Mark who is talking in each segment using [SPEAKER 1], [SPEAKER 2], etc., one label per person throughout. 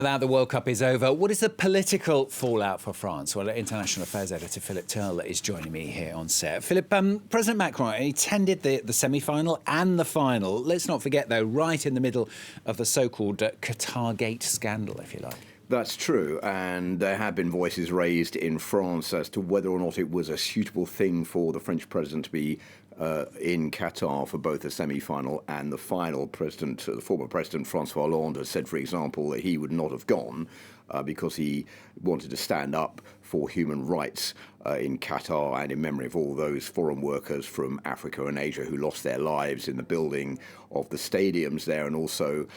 [SPEAKER 1] Now the World Cup is over, what is the political fallout for France? Well, International Affairs Editor Philip Turle is joining me here on set. Philip, President Macron, he attended the semi-final and the final. Let's not forget, though, right in the middle of the so-called Qatar Gate scandal, if you like.
[SPEAKER 2] That's true, and there have been voices raised in France as to whether or not it was a suitable thing for the French president to be in Qatar for both the semi-final and the final. The former president Francois Hollande has said, for example, that he would not have gone because he wanted to stand up for human rights in Qatar and in memory of all those foreign workers from Africa and Asia who lost their lives in the building of the stadiums there, and also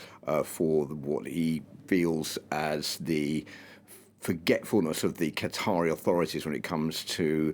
[SPEAKER 2] for what he feels as the forgetfulness of the Qatari authorities when it comes to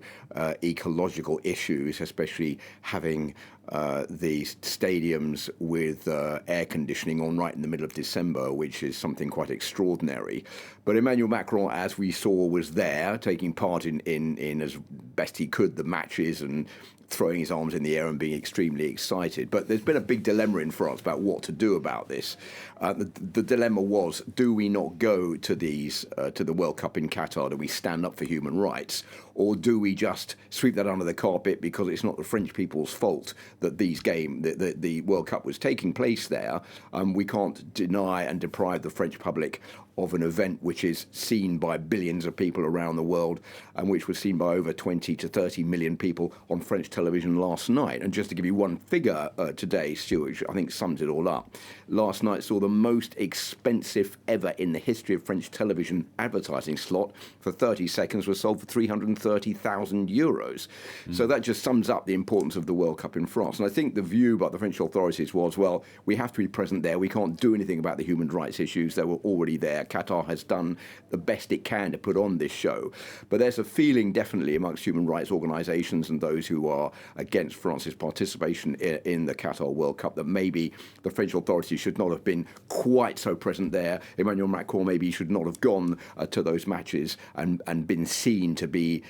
[SPEAKER 2] ecological issues, especially having the stadiums with air conditioning on right in the middle of December, which is something quite extraordinary. But Emmanuel Macron, as we saw, was there taking part in as best he could the matches and throwing his arms in the air and being extremely excited. But there's been a big dilemma in France about what to do about this. The dilemma was, do we not go to the World Cup in Qatar? Do we stand up for human rights? Or do we just sweep that under the carpet because it's not the French people's fault that the World Cup was taking place there? We can't deny and deprive the French public of an event which is seen by billions of people around the world and which was seen by over 20 to 30 million people on French television last night. And just to give you one figure today, Stuart, which I think sums it all up, last night saw the most expensive ever in the history of French television advertising slot for 30 seconds was sold for 330,000 euros. So that just sums up the importance of the World Cup in France. And I think the view by the French authorities was, well, we have to be present there. We can't do anything about the human rights issues that were already there. Qatar has done the best it can to put on this show. But there's a feeling definitely amongst human rights organisations and those who are against France's participation in the Qatar World Cup that maybe the French authorities should not have been quite so present there. Emmanuel Macron maybe should not have gone to those matches and been seen to be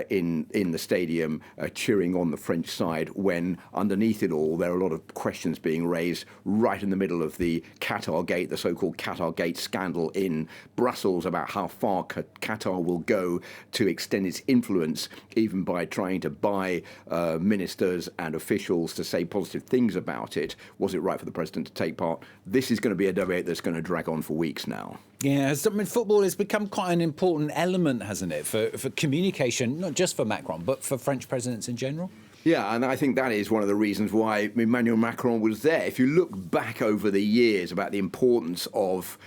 [SPEAKER 2] in the stadium cheering on the French side, when underneath it all there are a lot of questions being raised right in the middle of the Qatar Gate, the so-called Qatar Gate scandal in Brussels, about how far Qatar will go to extend its influence, even by trying to buy ministers and officials to say positive things about it. Was it right for the president to take part? This is going to be a debate that's going to drag on for weeks now.
[SPEAKER 1] Yeah, I mean, football has become quite an important element, hasn't it, for communication, not just for Macron, but for French presidents in general?
[SPEAKER 2] Yeah, and I think that is one of the reasons why Emmanuel Macron was there. If you look back over the years about the importance of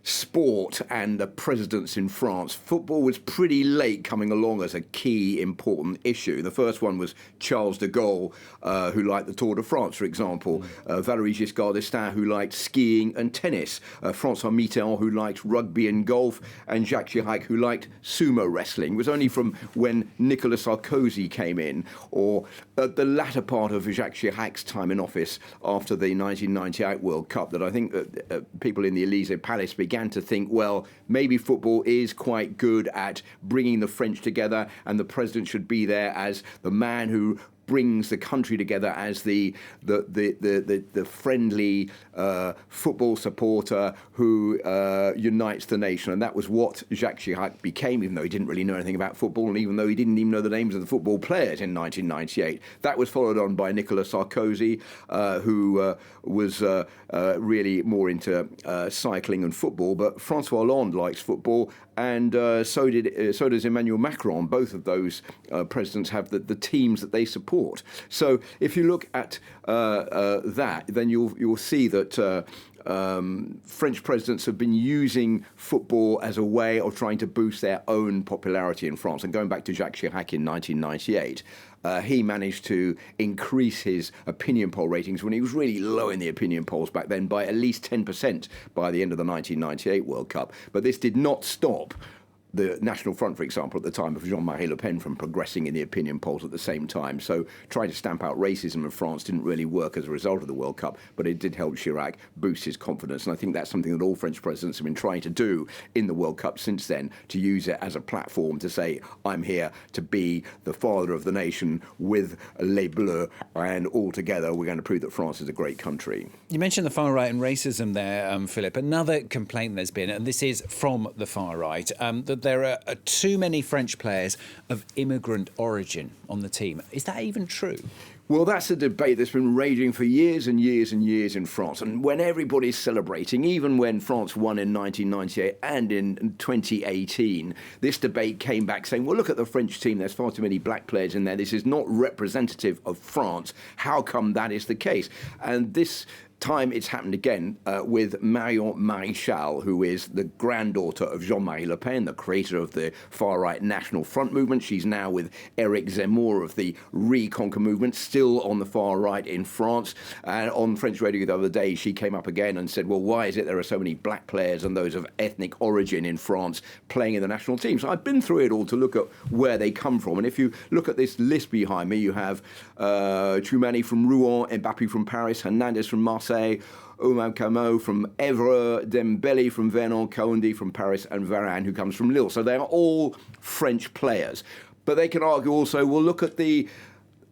[SPEAKER 2] sport and the presidents in France, football was pretty late coming along as a key important issue. The first one was Charles de Gaulle, who liked the Tour de France, for example, Valéry Giscard d'Estaing, who liked skiing and tennis, François Mitterrand, who liked rugby and golf, and Jacques Chirac, who liked sumo wrestling. It was only from when Nicolas Sarkozy came in, or the latter part of Jacques Chirac's time in office after the 1998 World Cup, that I think that people in the Élysée Palace began to think, well, maybe football is quite good at bringing the French together, and the president should be there as the man who brings the country together, as the friendly football supporter who unites the nation. And that was what Jacques Chirac became, even though he didn't really know anything about football, and even though he didn't even know the names of the football players in 1998. That was followed on by Nicolas Sarkozy, who was really more into cycling and football. But Francois Hollande likes football, and so does Emmanuel Macron. Both of those presidents have the teams that they support. So if you look at that, then you'll see that French presidents have been using football as a way of trying to boost their own popularity in France. And going back to Jacques Chirac in 1998, he managed to increase his opinion poll ratings when he was really low in the opinion polls back then by at least 10% by the end of the 1998 World Cup. But this did not stop the National Front, for example, at the time of Jean-Marie Le Pen from progressing in the opinion polls at the same time. So trying to stamp out racism in France didn't really work as a result of the World Cup, but it did help Chirac boost his confidence. And I think that's something that all French presidents have been trying to do in the World Cup since then, to use it as a platform to say, I'm here to be the father of the nation with Les Bleus, and all together we're going to prove that France is a great country.
[SPEAKER 1] You mentioned the far right and racism there, Philip. Another complaint there's been, and this is from the far right, that there are too many French players of immigrant origin on the team. Is that even true?
[SPEAKER 2] Well, that's a debate that's been raging for years and years and years in France. And when everybody's celebrating, even when France won in 1998 and in 2018, this debate came back saying, well, look at the French team. There's far too many black players in there. This is not representative of France. How come that is the case? And this time it's happened again with Marion Maréchal, who is the granddaughter of Jean-Marie Le Pen, the creator of the far-right National Front movement. She's now with Éric Zemmour of the Reconquer movement, still on the far right in France. And on French radio the other day, she came up again and said, well, why is it there are so many black players and those of ethnic origin in France playing in the national team? So I've been through it all to look at where they come from. And if you look at this list behind me, you have Tchouameni from Rouen, Mbappé from Paris, Hernandez from Marseille, Oumar Camo from Évreux, Dembélé from Vernon, Koundé from Paris, and Varane, who comes from Lille. So they're all French players. But they can argue also, well, look at the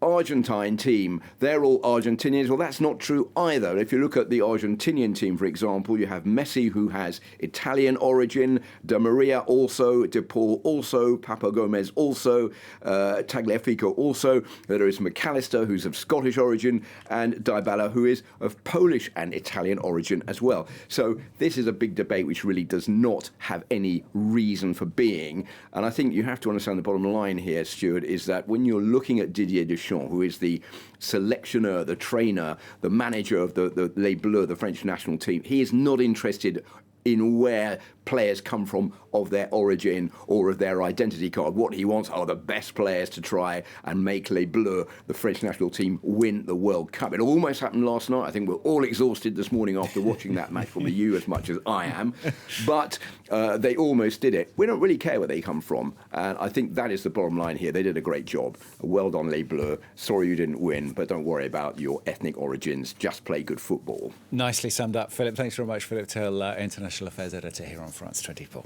[SPEAKER 2] Argentine team, they're all Argentinians. Well, that's not true either. If you look at the Argentinian team, for example, you have Messi, who has Italian origin, Di Maria also, De Paul also, Papa Gomez also, Tagliafico also. There is McAllister, who's of Scottish origin, and Dybala, who is of Polish and Italian origin as well. So this is a big debate which really does not have any reason for being. And I think you have to understand the bottom line here, Stuart, is that when you're looking at Didier Deschamps, who is the selectioner, the trainer, the manager of the Les Bleus, the French national team, he is not interested in where players come from, of their origin or of their identity card. What he wants are the best players to try and make Les Bleus, the French national team, win the World Cup. It almost happened last night. I think we're all exhausted this morning after watching that match, probably you as much as I am. But they almost did it. We don't really care where they come from. And I think that is the bottom line here. They did a great job. Well done, Les Bleus. Sorry you didn't win, but don't worry about your ethnic origins. Just play good football.
[SPEAKER 1] Nicely summed up, Philip. Thanks very much, Philip Turle, International Affairs Editor here on France 24.